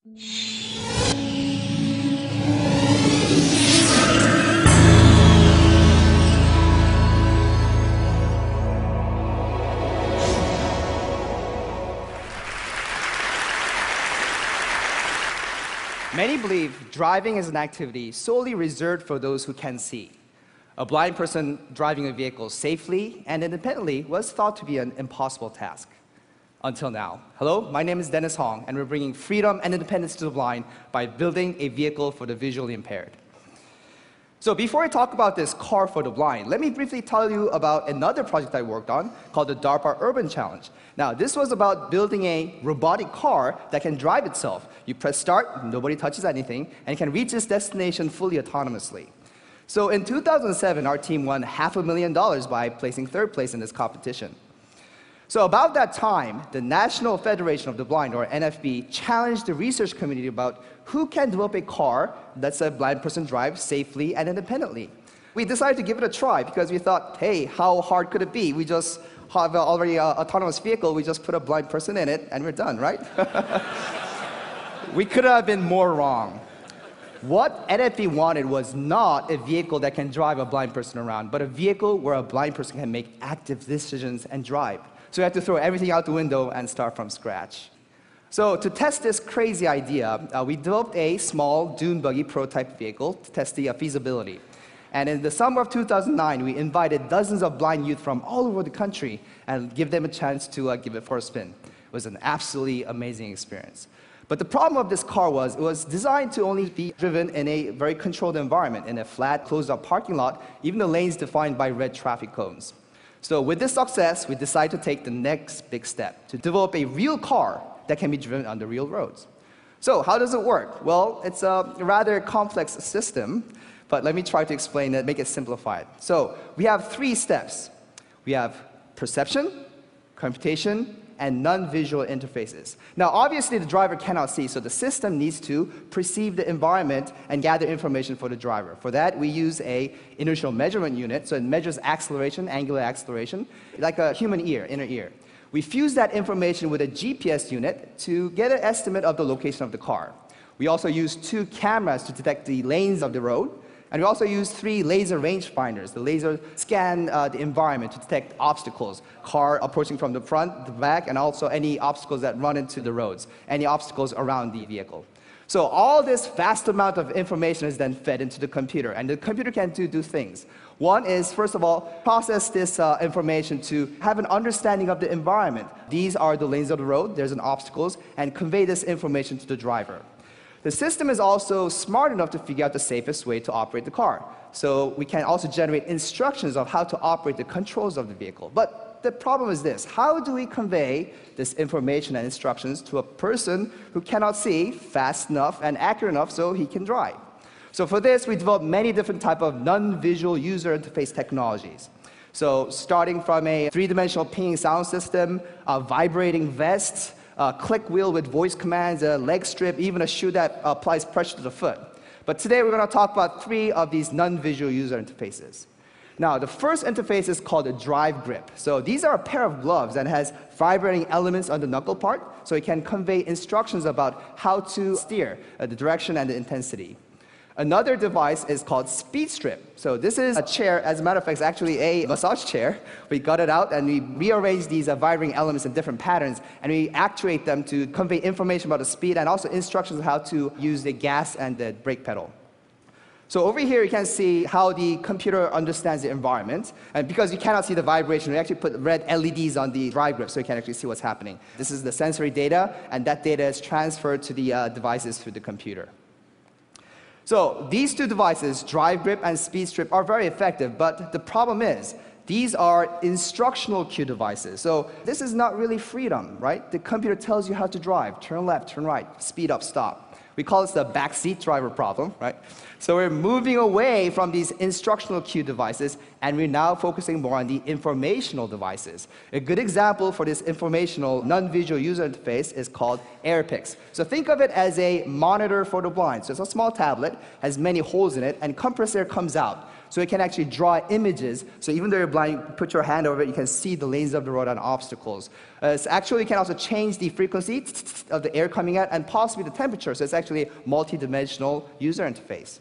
Many believe driving is an activity solely reserved for those who can see. A blind person driving a vehicle safely and independently was thought to be an impossible task. Until now. Hello, my name is Dennis Hong, and we're bringing freedom and independence to the blind by building a vehicle for the visually impaired. So before I talk about this car for the blind, let me briefly tell you about another project I worked on called the DARPA Urban Challenge. Now, this was about building a robotic car that can drive itself. You press start, nobody touches anything, and it can reach its destination fully autonomously. So in 2007, our team won $500,000 by placing third place in this competition. So about that time, the National Federation of the Blind, or NFB, challenged the research community about who can develop a car that lets a blind person drive safely and independently. We decided to give it a try because we thought, hey, how hard could it be? We just have already an autonomous vehicle, we just put a blind person in it, and we're done, right? We could have been more wrong. What NFB wanted was not a vehicle that can drive a blind person around, but a vehicle where a blind person can make active decisions and drive. So we had to throw everything out the window and start from scratch. So to test this crazy idea, we developed a small dune buggy prototype vehicle to test the feasibility. And in the summer of 2009, we invited dozens of blind youth from all over the country and give them a chance to give it for a spin. It was an absolutely amazing experience. But the problem of this car was it was designed to only be driven in a very controlled environment, in a flat, closed-up parking lot, even the lanes defined by red traffic cones. So with this success, we decided to take the next big step, to develop a real car that can be driven on the real roads. So how does it work? Well, it's a rather complex system, but let me try to explain it, make it simplified. So we have three steps. We have perception, computation, and non-visual interfaces. Now, obviously, the driver cannot see, so the system needs to perceive the environment and gather information for the driver. For that, we use an inertial measurement unit, so it measures acceleration, angular acceleration, like a human ear, inner ear. We fuse that information with a GPS unit to get an estimate of the location of the car. We also use 2 cameras to detect the lanes of the road, and we also use 3 laser rangefinders. The laser scan the environment to detect obstacles, car approaching from the front, the back, and also any obstacles that run into the roads, any obstacles around the vehicle. So all this vast amount of information is then fed into the computer, and the computer can do things. One is, first of all, process this information to have an understanding of the environment. These are the lanes of the road, there's an obstacles, and convey this information to the driver. The system is also smart enough to figure out the safest way to operate the car. So we can also generate instructions of how to operate the controls of the vehicle. But the problem is this: how do we convey this information and instructions to a person who cannot see fast enough and accurate enough so he can drive? So for this, we developed many different types of non-visual user interface technologies. So starting from a 3-dimensional pinging sound system, a vibrating vest, a click wheel with voice commands, a leg strip, even a shoe that applies pressure to the foot. But today we're going to talk about 3 of these non-visual user interfaces. Now, the first interface is called a drive grip. So these are a pair of gloves that has vibrating elements on the knuckle part, so it can convey instructions about how to steer, the direction and the intensity. Another device is called Speed Strip. So this is a chair, as a matter of fact, it's actually a massage chair. We got it out and we rearrange these vibrating elements in different patterns, and we actuate them to convey information about the speed and also instructions on how to use the gas and the brake pedal. So over here you can see how the computer understands the environment, and because you cannot see the vibration, we actually put red LEDs on the drive grip so you can actually see what's happening. This is the sensory data, and that data is transferred to the devices through the computer. So these 2 devices, Drive Grip and Speed Strip, are very effective, but the problem is these are instructional cue devices. So this is not really freedom, right? The computer tells you how to drive, turn left, turn right, speed up, stop. We call this the backseat driver problem, right? So we're moving away from these instructional cue devices, and we're now focusing more on the informational devices. A good example for this informational non-visual user interface is called AirPix. So think of it as a monitor for the blind. So it's a small tablet, has many holes in it, and compressed air comes out. So it can actually draw images. So even though you're blind, put your hand over it, you can see the lanes of the road and obstacles. It's actually, you can also change the frequency of the air coming out and possibly the temperature. So it's actually a multi-dimensional user interface.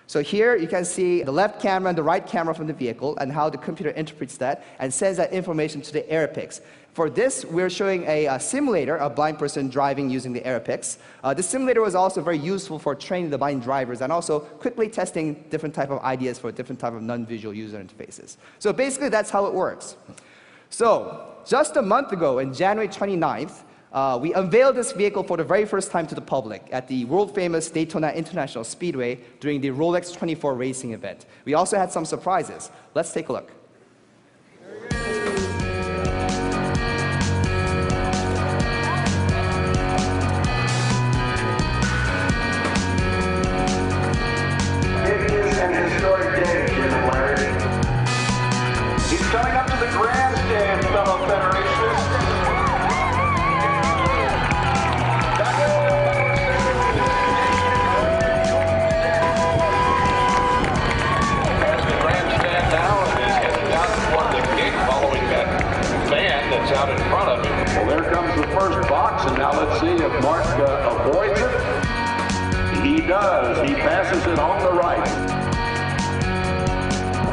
So here you can see the left camera and the right camera from the vehicle and how the computer interprets that and sends that information to the Aeropics. For this, we're showing a simulator, a blind person driving using the Aeropics. This simulator was also very useful for training the blind drivers and also quickly testing different type of ideas for different type of non-visual user interfaces. So basically, that's how it works. So just a month ago, on January 29th, we unveiled this vehicle for the very first time to the public at the world-famous Daytona International Speedway during the Rolex 24 racing event. We also had some surprises. Let's take a look. It is an historic day, Jim Larry. He's coming up to the grandstand, fellow Federationists. Out in front of him. Well, there comes the first box, and now let's see if Mark avoids it. He does. He passes it on the right.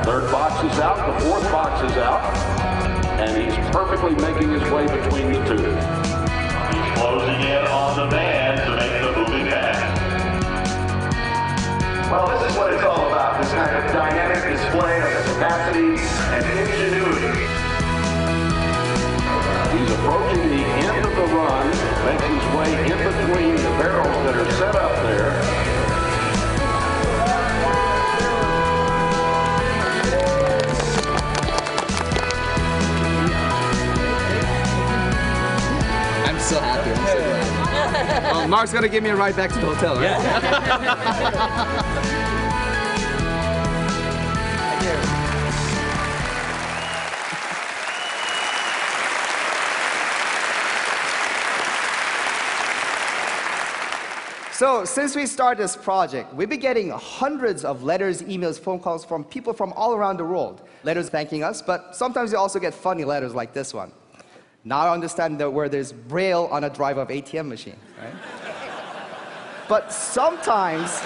Third box is out. The fourth box is out. And he's perfectly making his way between the two. He's closing in on the van to make the moving pass. Well, this is what it's all about, this kind of dynamic display of the capacity and ingenuity. He's approaching the end of the run, makes his way in between the barrels that are set up there. I'm so happy. I'm so glad. Mark's going to give me a ride back to the hotel, right? Yeah. So, since we started this project, we've been getting hundreds of letters, emails, phone calls from people from all around the world. Letters thanking us, but sometimes we also get funny letters like this one. Now I understand that where there's Braille on a drive of ATM machine, right? But sometimes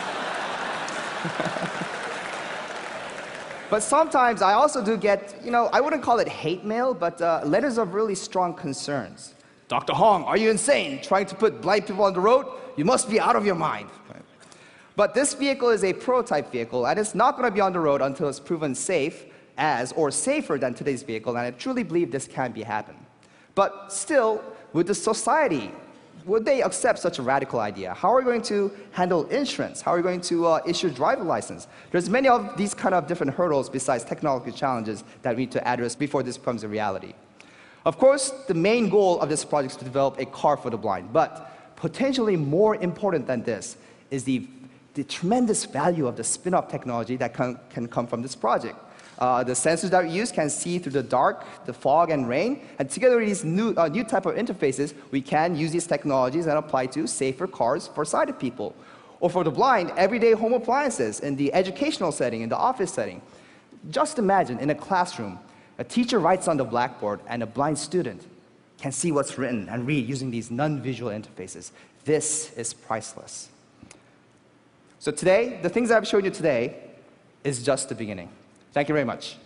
I also do get, I wouldn't call it hate mail, but letters of really strong concerns. Dr. Hong, are you insane? Trying to put blind people on the road? You must be out of your mind. But this vehicle is a prototype vehicle, and it's not going to be on the road until it's proven safe as, or safer than today's vehicle, and I truly believe this can be happen. But still, would the society, would they accept such a radical idea? How are we going to handle insurance? How are we going to issue a driver license? There's many of these kind of different hurdles besides technological challenges that we need to address before this becomes a reality. Of course, the main goal of this project is to develop a car for the blind, but potentially more important than this is the tremendous value of the spin-off technology that can come from this project. The sensors that we use can see through the dark, the fog, and rain, and together with these new type of interfaces, we can use these technologies and apply to safer cars for sighted people. Or for the blind, everyday home appliances in the educational setting, in the office setting. Just imagine, in a classroom, a teacher writes on the blackboard, and a blind student can see what's written and read using these non-visual interfaces. This is priceless. So today, the things I've shown you today is just the beginning. Thank you very much.